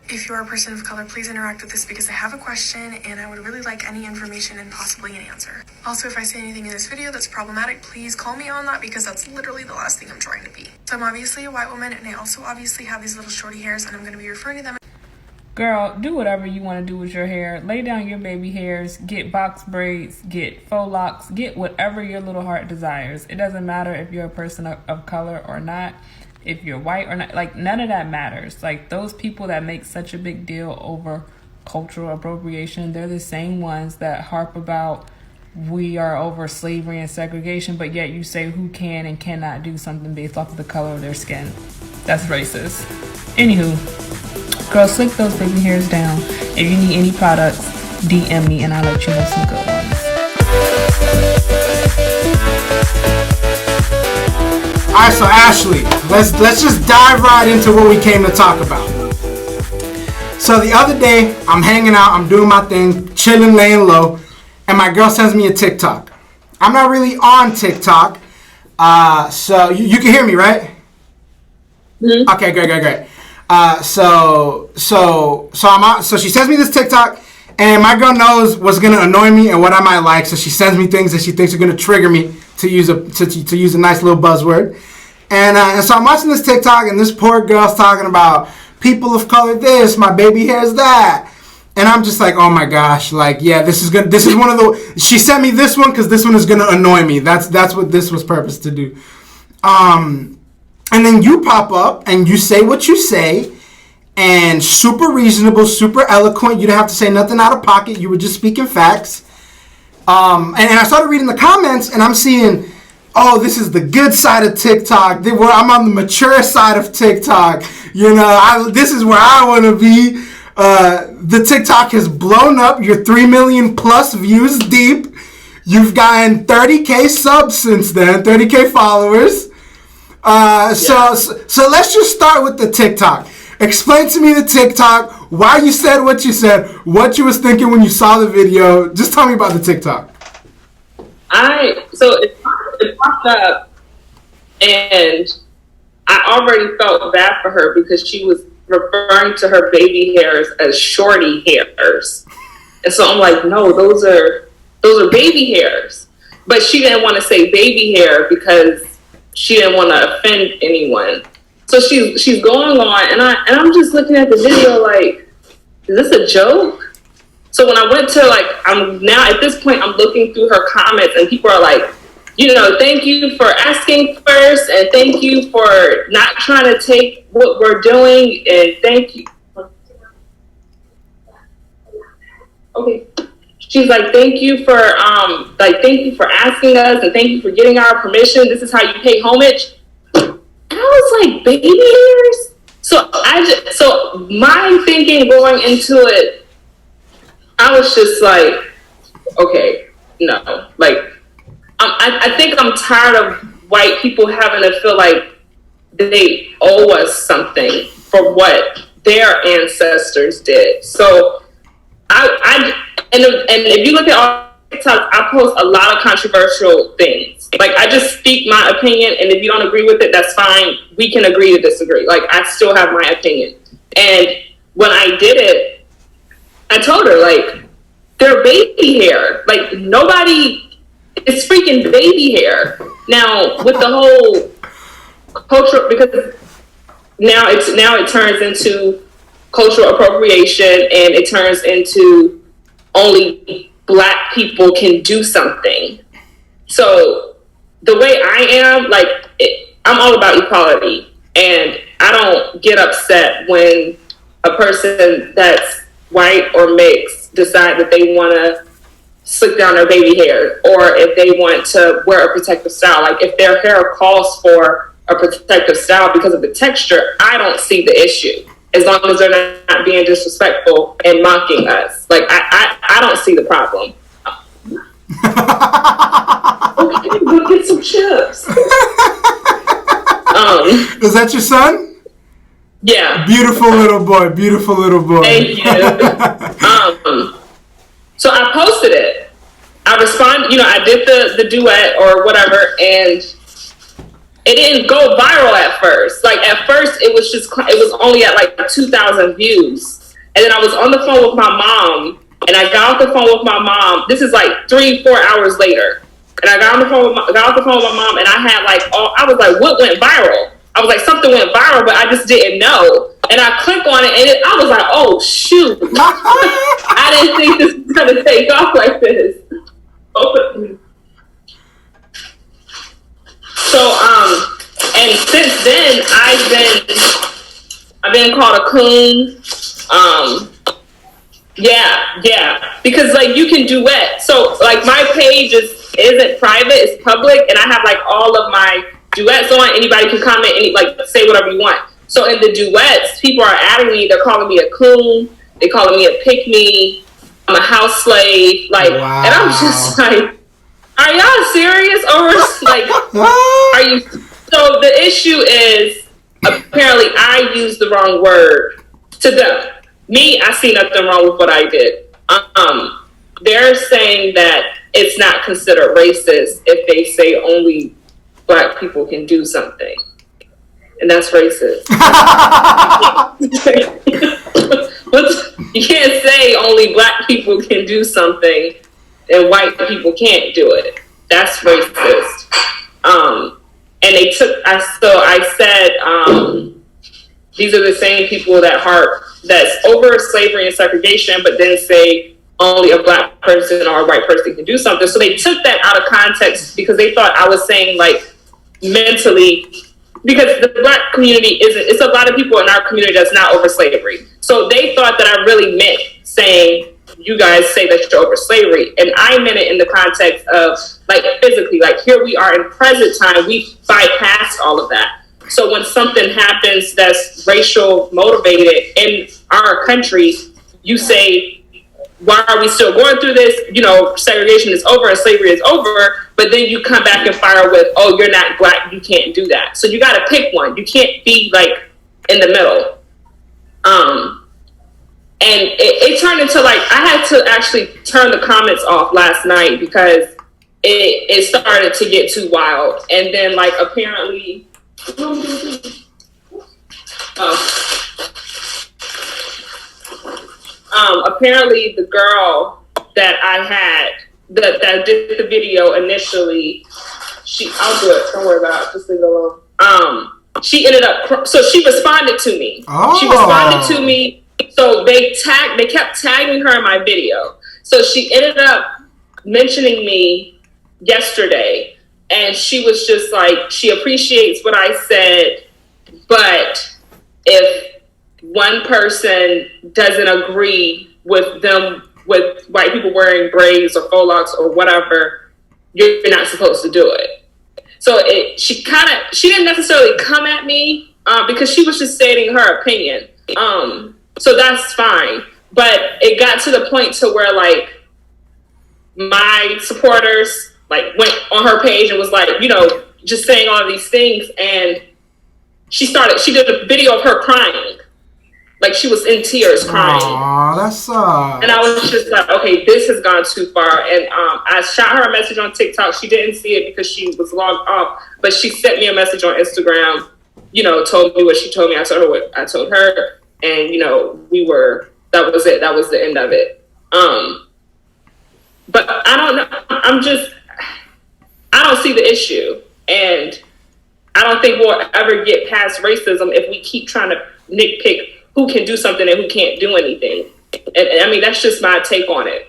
If you are a person of color, please interact with this because I have a question and I would really like any information and possibly an answer. Also, if I say anything in this video that's problematic, please call me on that because that's literally the last thing I'm trying to be. So I'm obviously a white woman and I also obviously have these little shorty hairs and I'm going to be referring to them. Girl, do whatever you want to do with your hair. Lay down your baby hairs, get box braids, get faux locks, get whatever your little heart desires. It doesn't matter if you're a person of color or not, if you're white or not. Like, none of that matters. Like, those people that make such a big deal over cultural appropriation, they're the same ones that harp about we are over slavery and segregation, but yet you say who can and cannot do something based off of the color of their skin. That's racist. Anywho, girl, slick those baby hairs down. If you need any products, DM me and I'll let you know some good ones. Alright, so Ashley, let's just dive right into what we came to talk about. So the other day, I'm hanging out, I'm doing my thing, chilling, laying low, and my girl sends me a TikTok. I'm not really on TikTok, so you can hear me, right? Mm-hmm. Okay, great. So she sends me this TikTok, and my girl knows what's gonna annoy me and what I might like, so she sends me things that she thinks are gonna trigger me, to use a nice little buzzword. And so I'm watching this TikTok, and this poor girl's talking about people of color this, my baby hair's that. And I'm just like, oh my gosh, like, yeah, this is one of the, she sent me this one because this one is gonna annoy me. That's what this was purposed to do. And then you pop up and you say what you say, and super reasonable, super eloquent. You didn't have to say nothing out of pocket. You were just speaking facts. And I started reading the comments, and I'm seeing, oh, this is the good side of TikTok. I'm on the mature side of TikTok. You know, this is where I want to be. The TikTok has blown up. You're 3 million plus views deep. You've gotten 30K subs since then, 30K followers. So let's just start with the TikTok. Explain to me the TikTok, why you said what you said, what you was thinking when you saw the video. Just tell me about the TikTok. So it popped up, and I already felt bad for her because she was referring to her baby hairs as shorty hairs. And so I'm like, no, those are baby hairs. But she didn't want to say baby hair because she didn't want to offend anyone. So she's going on, and I'm just looking at the video like, is this a joke? So when I went to, like, I'm now at this point, I'm looking through her comments, and people are like, you know, thank you for asking first, and thank you for not trying to take what we're doing, and thank you. Okay. She's like, thank you for asking us, and thank you for getting our permission. This is how you pay homage. And I was like, baby hairs? So my thinking going into it, I was just like, okay, no. Like, I think I'm tired of white people having to feel like they owe us something for what their ancestors did. So and if you look at all TikToks, I post a lot of controversial things. Like, I just speak my opinion, and if you don't agree with it, that's fine. We can agree to disagree. Like, I still have my opinion. And when I did it, I told her, like, they're baby hair. Like, nobody, it's freaking baby hair. Now, with the whole cultural, because now it turns into cultural appropriation, and it turns into only Black people can do something. So the way I am, like, I'm all about equality, and I don't get upset when a person that's white or mixed decide that they want to slick down their baby hair, or if they want to wear a protective style. Like, if their hair calls for a protective style because of the texture, I don't see the issue, as long as they're not being disrespectful and mocking us. Like, I don't see the problem. Okay, go get some chips. Is that your son? Yeah. Beautiful little boy. Thank you. So I posted it. I responded, I did the duet or whatever, and it didn't go viral at first. Like at first, it was only at like 2,000 views, and then I was on the phone with my mom, and I got off the phone with my mom. This is like 3-4 hours later, and I got off the phone with my mom, and I had like I was like, what went viral? I was like, something went viral, but I just didn't know. And I click on it, and I was like, oh shoot! I didn't think this was gonna take off like this. So, and since then, I've been called a coon. Yeah, because like you can duet. So like my page isn't private; it's public, and I have like all of my duets on. Anybody can comment, say whatever you want. So in the duets, people are adding me. They're calling me a coon. They're calling me a pick-me. I'm a house slave. Like, wow. And I'm just like, are y'all serious? Or like, are you? So the issue is apparently I used the wrong word to them. Me, I see nothing wrong with what I did. They're saying that it's not considered racist if they say only Black people can do something. And that's racist. You can't say only Black people can do something and white people can't do it. That's racist. And they took, I said, these are the same people that's over slavery and segregation, but then say only a Black person or a white person can do something. So they took that out of context because they thought I was saying like mentally, because the Black community it's a lot of people in our community that's not over slavery. So they thought that I really meant saying, you guys say that you're over slavery. And I meant it in the context of like physically, like here we are in present time, we bypassed all of that. So when something happens that's racial motivated in our country, you say, why are we still going through this? You know, segregation is over and slavery is over, but then you come back and fire with, oh, you're not Black, you can't do that. So you got to pick one. You can't be like in the middle. And it turned into like, I had to actually turn the comments off last night because it started to get too wild. And then like apparently, apparently the girl that I had that did the video initially, I'll do it, don't worry about it, just leave it alone. She ended up, so she responded to me. Oh. She responded to me. So they kept tagging her in my video. So she ended up mentioning me yesterday, and she was just like, she appreciates what I said, but if one person doesn't agree with them, with white people wearing braids or faux locks or whatever, you're not supposed to do it. So she didn't necessarily come at me because she was just stating her opinion. So that's fine. But it got to the point to where like my supporters like went on her page and was like, you know, just saying all these things. And she did a video of her crying. Like she was in tears crying. Aw, that sucks. And I was just like, okay, this has gone too far. And I shot her a message on TikTok. She didn't see it because she was logged off. But she sent me a message on Instagram, you know, told me what she told me. I told her what I told her. And, you know, that was it. That was the end of it. But I don't know. I don't see the issue. And I don't think we'll ever get past racism if we keep trying to nitpick who can do something and who can't do anything. And I mean, that's just my take on it.